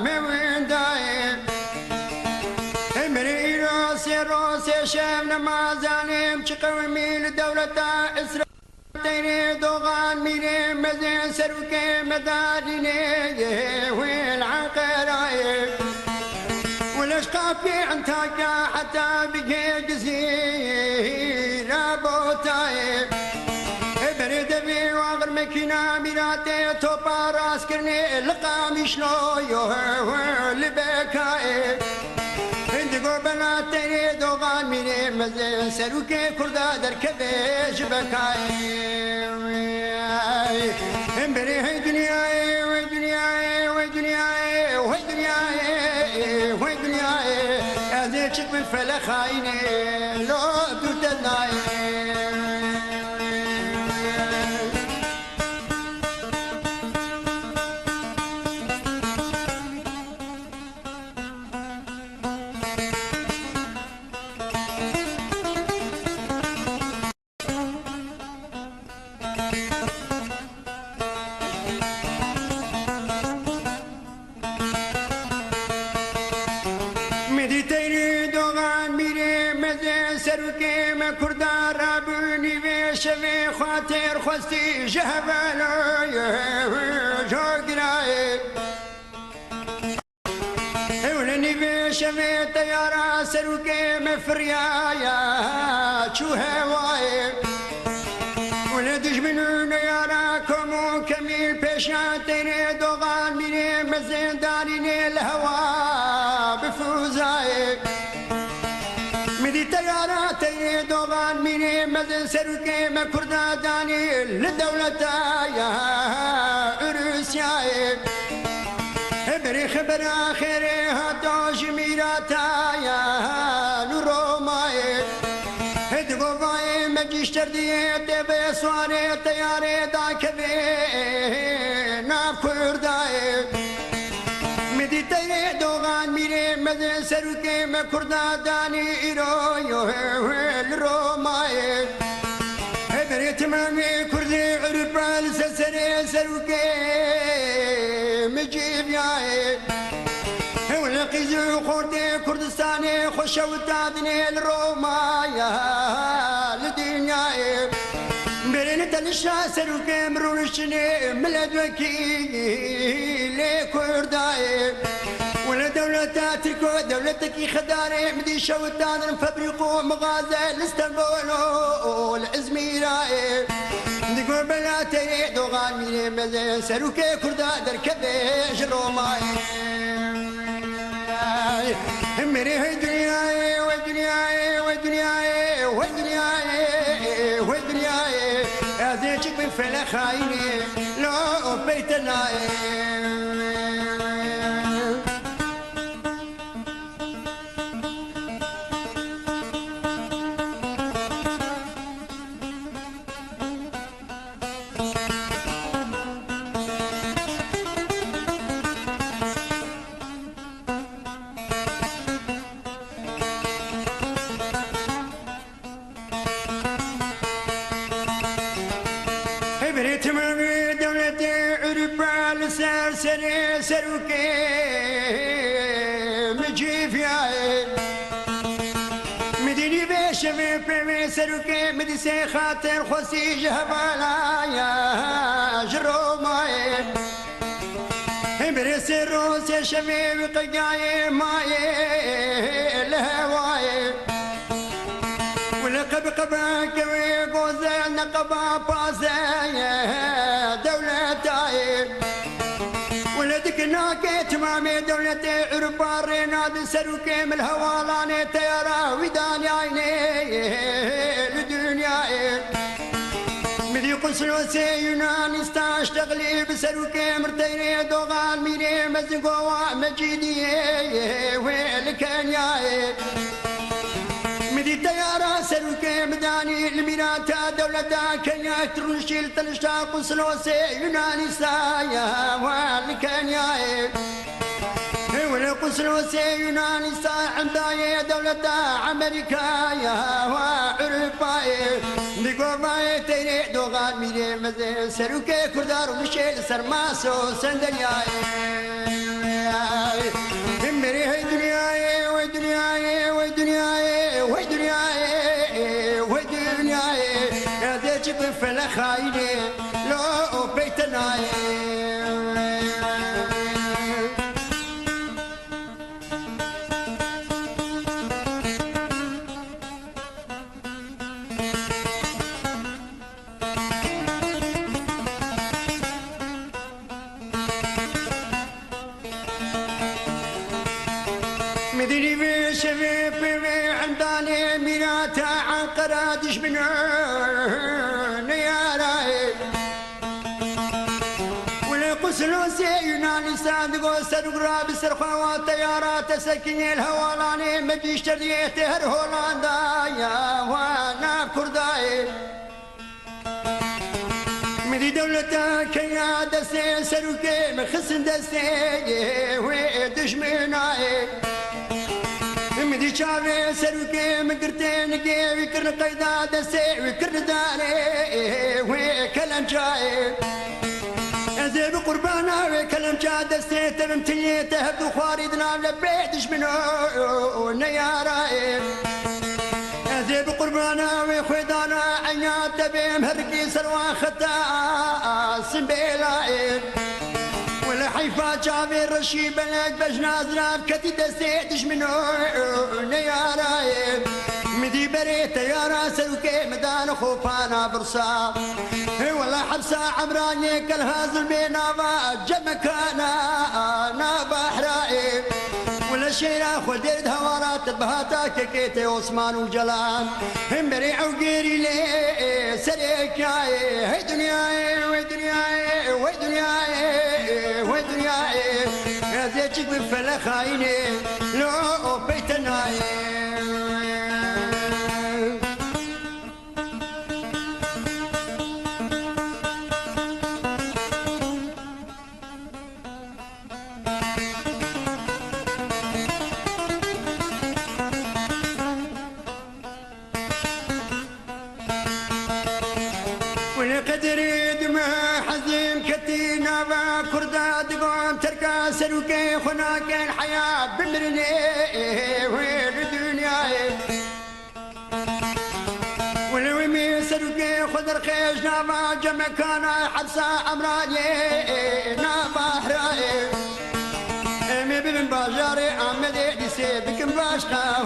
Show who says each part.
Speaker 1: من دايم امري روسي شام نمازانيم قومي لدولة إسرائيل تيني دوغان ميني مزين سروكي مداديني والعقرايب والاشقافي عنتاكا حتى بقي جزيرة بوتايب بريد بي واغر مكينة ميراتي توبا راس كرني لقامي شلويو لبكايب هندقو بناتي دوغان ميني مزين سروكي كردا دركبي جبكايب امبري هي دنياي ودنياي ودنياي ودنياي ودنياي ازيك بالفلا خايني لو تدناي كردار رابوني بشفي خاطر خوستي جهبالو جوقراي ولني بشفي طيارة سروكي مفريايا شو هواي ولدش منو يراكم كميل بشاتيني دوغان مني مزين داريني الهوا بفوزاي مدي تياراتي دوغان ميني مزن سروكي ما كردا داني للدولة يا روسيا بري خبر آخري هاتوش ميراتا يا نروماي هدقو باي مجيش تردي تبي سواري تياري داكبي ناب كرداي مدي تيري دوغان ميري مزن سروكي ما كردا داني إيرو الروماي هبري تمامي كردي عربا لسسري سروكي مجيب ياي ولقيزو خوردي كردستاني خوشو تادني الرومايا لدنياي برين تلشا سروكي مرونشني ملدوكي لكرداي ولا دولة تركو دولتك خداري مدي شوتان فبريقو مغازة لستنبولو الازميراي دقو بلاتي دوغان ميني مزين سروكي كردا دركبي جروماي مري هي دنياي ودنياي ودنياي ودنياي ودنياي هذيك بفلا خايني لو بيتنا سرسري سروكي مجيف ياي مديني بشفي بمي سروكي مدي سي خاطر خوسي جهبالا يا جروماي برسي روسي شفي وقاي ماي الهواي ولقب قباك ويقوزي نقبا بازي دولتاي ولدك ناكي تمامي دولتي عربا ريناد سروكي من الهوالاني تيارا وداني عيني لدنيا مدي قسلوسي يونان استاشتغلي بسروكي مرتيني دوغان ميني مزقوا مجيدي ويلكنيا مدي تيارا سروكي مداني الميراتا دولتا كنيا ترشيل تلشتا قسلوسي يوناني سايا والكنيا ولا قسلوسي قسلوسي يوناني عنداي دولة أمريكا يا وعرفاي نقوماي تيري دوغان ميري مزي سروكي كردار ومشي سرماسو سندنياي مري هاي دنياي وي دنياي وي دنياي وي دنياي وي دنياي يا ديك طفل خايني لو بيتناي مدري في شفيف في عنداني ميراتا عن قرادش من نياراي ولا قسلوسي يوناني صادقو سرقرا بسرخوات طيارات سكين الهوالاني مجيش ترديته هر هولاندا يا وانا كرداي مدي دولتك يا دسي سروكي مخسن دسي ودشمناي مدي شافي سروكي مقرتين قي ويكر قيدا دسي ويكر داري وكلام جاي زيب قربانا وكلام جا دسي تممتني تهب خواريدنا لبيدش منو نياراي زيب قربانا وخدانا عيات بهم هرقي سلوى خطا سنبيلاي ولا حيفا جابي الرشيد بلد بجناز راب كتي دستيتش منو نياراي مدي بريت يا راس الكي مدان خوفانا برصا ولا حبسا عمراني كالهازل بينابا جمكانا نابا حرائي ولا شيرا خدرد هوارات بهاتا كيكيتي عثمان وجلال هم بريع وقيري لي سريكاي هي دنياي وي دنياي وي دنياي وي دنياي يا زيتك بفلا خايني لو بيتناي قدري دماء حزين كتينا با كردا دقون تركا سروكي خناك الحياة بمرني وين الدنيا ولومي سروكي خضر خيش نابا جمكانا حبسا أمراني نابا حرائي امي بن باجاري عمدي دي سيدك باشقا